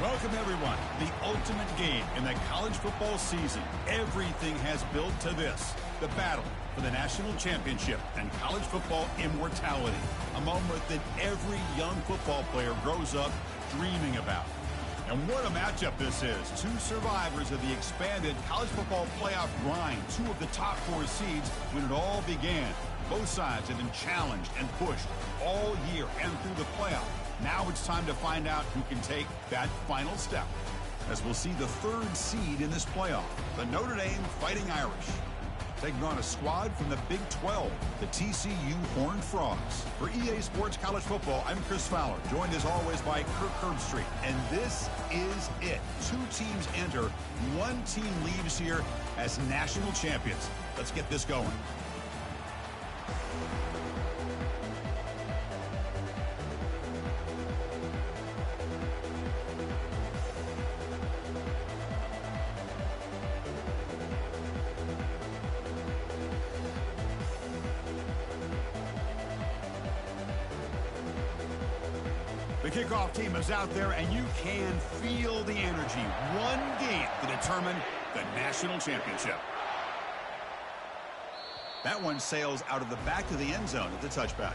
Welcome, everyone. The ultimate game in the college football season. Everything has built to this. The battle for the national championship and college football immortality. A moment that every young football player grows up dreaming about. And what a matchup this is. Two survivors of the expanded college football playoff grind. Two of the top 4 seeds when it all began. Both sides have been challenged and pushed all year and through the playoff. Now it's time to find out who can take that final step, as we'll see the 3rd seed in this playoff, the Notre Dame Fighting Irish, taking on a squad from the Big 12, the TCU Horned Frogs. For EA Sports College Football, I'm Chris Fowler, joined as always by Kirk Herbstreit. And this is it. 2 teams enter, 1 team leaves here as national champions. Let's get this going. The kickoff team is out there, and you can feel the energy. One game to determine the national championship. That one sails out of the back of the end zone at the touchback.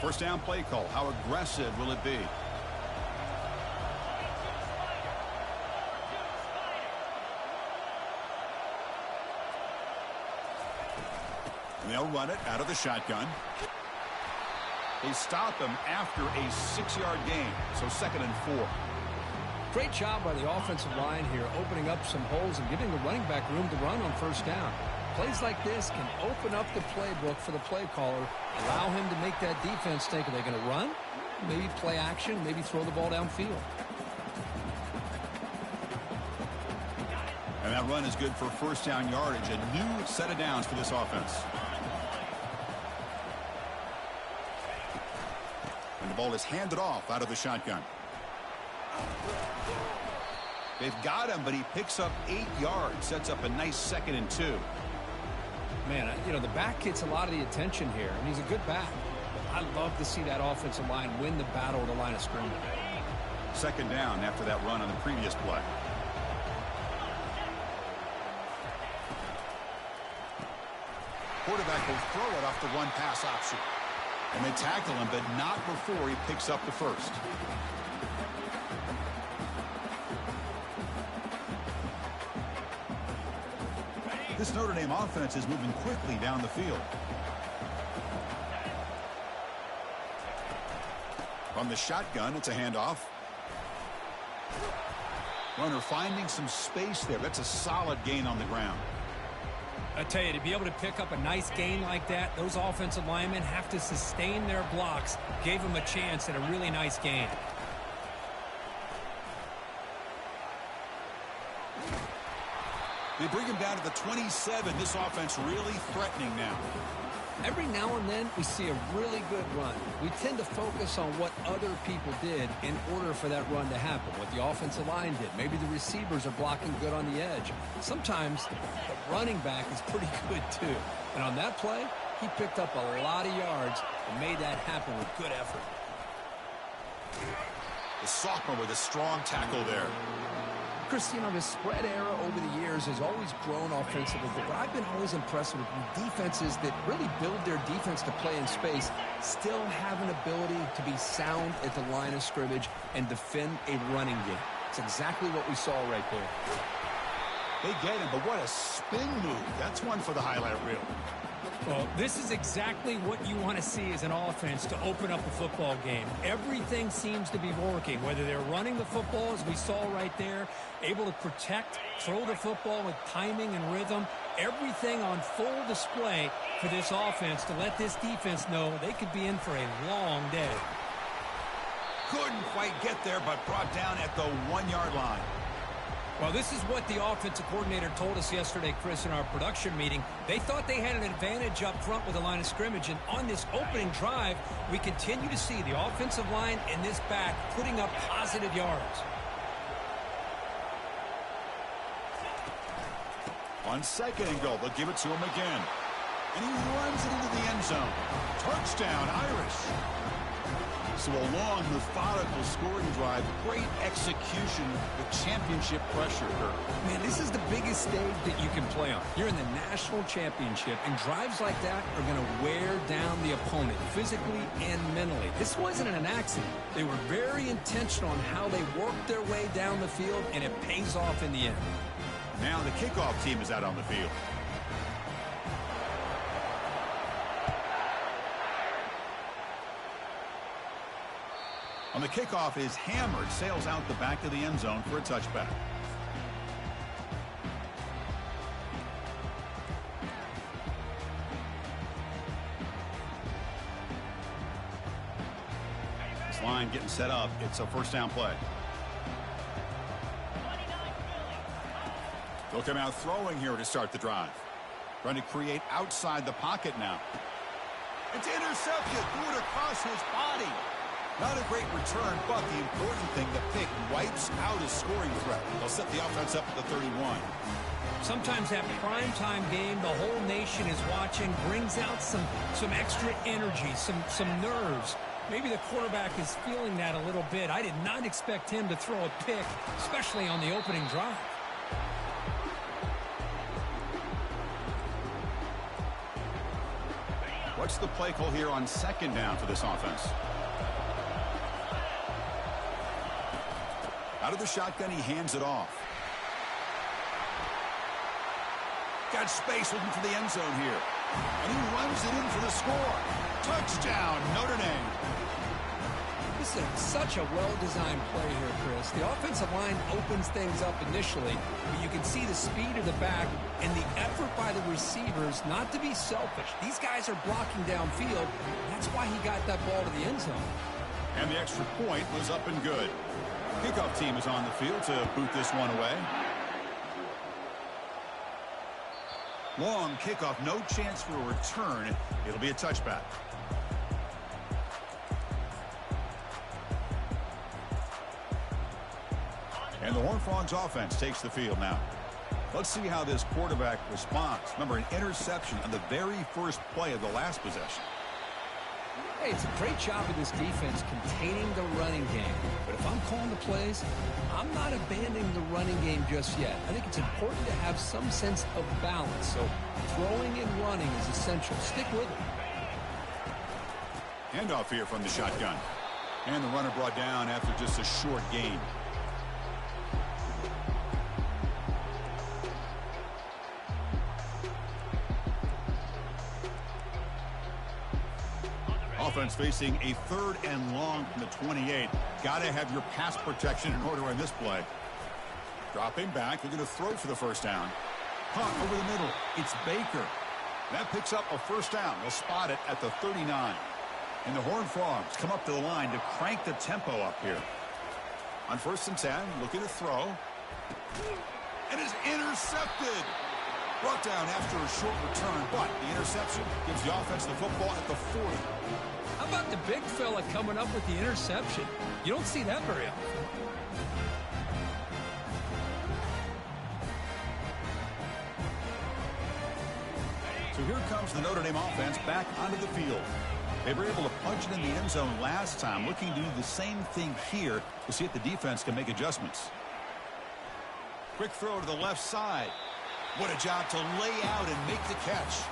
First down play call. How aggressive will it be? They'll run it out of the shotgun. They stop him after a 6-yard gain, so 2nd and 4. Great job by the offensive line here, opening up some holes and giving the running back room to run on first down. Plays like this can open up the playbook for the play caller, allow him to make that defense think, are they going to run? Maybe play action, maybe throw the ball downfield. And that run is good for first down yardage, a new set of downs for this offense. And the ball is handed off out of the shotgun. They've got him, but he picks up 8 yards, sets up a nice 2nd and 2. Man, you know, the back gets a lot of the attention here, and he's a good back. But I love to see that offensive line win the battle at the line of scrimmage. 2nd down after that run on the previous play. Quarterback will throw it off the run pass option. And they tackle him, but not before he picks up the first. This Notre Dame offense is moving quickly down the field. From the shotgun, it's a handoff. Runner finding some space there. That's a solid gain on the ground. I tell you, to be able to pick up a nice gain like that, those offensive linemen have to sustain their blocks. Gave them a chance at a really nice gain. They bring him down to the 27. This offense really threatening now. Every now and then, we see a really good run. We tend to focus on what other people did in order for that run to happen, what the offensive line did. Maybe the receivers are blocking good on the edge. Sometimes the running back is pretty good, too. And on that play, he picked up a lot of yards and made that happen with good effort. The sophomore with a strong tackle there. Chris, you know, the spread era over the years has always grown offensively, but I've been always impressed with defenses that really build their defense to play in space, still have an ability to be sound at the line of scrimmage and defend a running game. It's exactly what we saw right there. They get him, but what a spin move. That's one for the highlight reel. Well, this is exactly what you want to see as an offense to open up a football game. Everything seems to be working, whether they're running the football, as we saw right there, able to protect, throw the football with timing and rhythm. Everything on full display for this offense to let this defense know they could be in for a long day. Couldn't quite get there, but brought down at the 1-yard line. Well, this is what the offensive coordinator told us yesterday, Chris, in our production meeting. They thought they had an advantage up front with the line of scrimmage, and on this opening drive, we continue to see the offensive line and this back putting up positive yards. On second and goal, they'll give it to him again. And he runs it into the end zone. Touchdown, Irish. So a long, methodical scoring drive. Great execution with championship pressure. Man, this is the biggest stage that you can play on. You're in the national championship, and drives like that are going to wear down the opponent physically and mentally. This wasn't an accident. They were very intentional on how they worked their way down the field, and it pays off in the end. Now the kickoff team is out on the field. On the kickoff is hammered, sails out the back of the end zone for a touchback. This line getting set up. It's a first down play. They'll come out throwing here to start the drive. Trying to create outside the pocket now. It's intercepted. Threw it across his body. Not a great return, but the important thing, the pick wipes out his scoring threat. They'll set the offense up at the 31. Sometimes that primetime game, the whole nation is watching, brings out some extra energy, some nerves. Maybe the quarterback is feeling that a little bit. I did not expect him to throw a pick, especially on the opening drive. What's the play call here on second down for this offense? Out of the shotgun, he hands it off. Got space looking for the end zone here. And he runs it in for the score. Touchdown, Notre Dame. This is such a well-designed play here, Chris. The offensive line opens things up initially, but you can see the speed of the back and the effort by the receivers not to be selfish. These guys are blocking downfield. That's why he got that ball to the end zone. And the extra point was up and good. Kickoff team is on the field to boot this one away. Long kickoff, no chance for a return. It'll be a touchback. And the Horned Frogs offense takes the field now. Let's see how this quarterback responds. Remember, an interception on the very first play of the last possession. Hey, it's a great job of this defense containing the running game. But if I'm calling the plays, I'm not abandoning the running game just yet. I think it's important to have some sense of balance. So throwing and running is essential. Stick with it. Handoff here from the shotgun. And the runner brought down after just a short gain. Offense facing a third and long from the 28. Got to have your pass protection in order on this play. Dropping back. They're going to throw for the first down. Punt over the middle. It's Baker. That picks up a first down. They'll spot it at the 39. And the Horned Frogs come up to the line to crank the tempo up here. On 1st and 10, looking to throw. And is intercepted. Brought down after a short return, but the interception gives the offense the football at the 40. How about the big fella coming up with the interception? You don't see that very often. So here comes the Notre Dame offense back onto the field. They were able to punch it in the end zone last time, looking to do the same thing here to see if the defense can make adjustments. Quick throw to the left side. What a job to lay out and make the catch.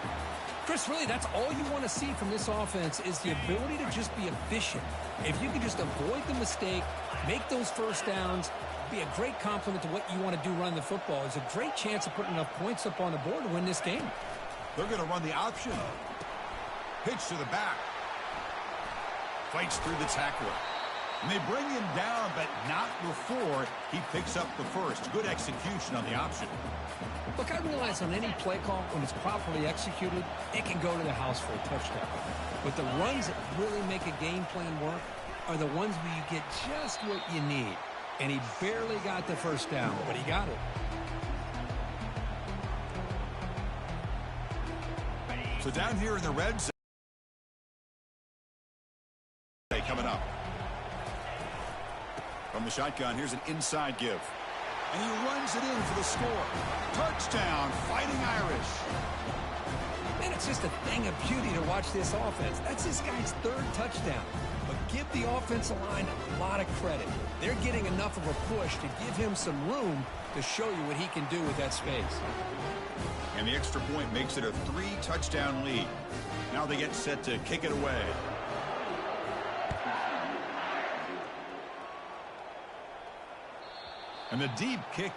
Chris, really, that's all you want to see from this offense is the ability to just be efficient. If you can just avoid the mistake, make those first downs, be a great compliment to what you want to do running the football. There's a great chance of putting enough points up on the board to win this game. They're going to run the option. Pitch to the back. Fights through the tackler. And they bring him down, but not before he picks up the first. Good execution on the option. Look, I realize on any play call, when it's properly executed, it can go to the house for a touchdown. But the runs that really make a game plan work are the ones where you get just what you need. And he barely got the first down, but he got it. So down here in the red zone, coming up. From the shotgun, here's an inside give. And he runs it in for the score. Touchdown, Fighting Irish. And it's just a thing of beauty to watch this offense. That's this guy's third touchdown. But give the offensive line a lot of credit. They're getting enough of a push to give him some room to show you what he can do with that space. And the extra point makes it a 3-touchdown lead. Now they get set to kick it away. And the deep kick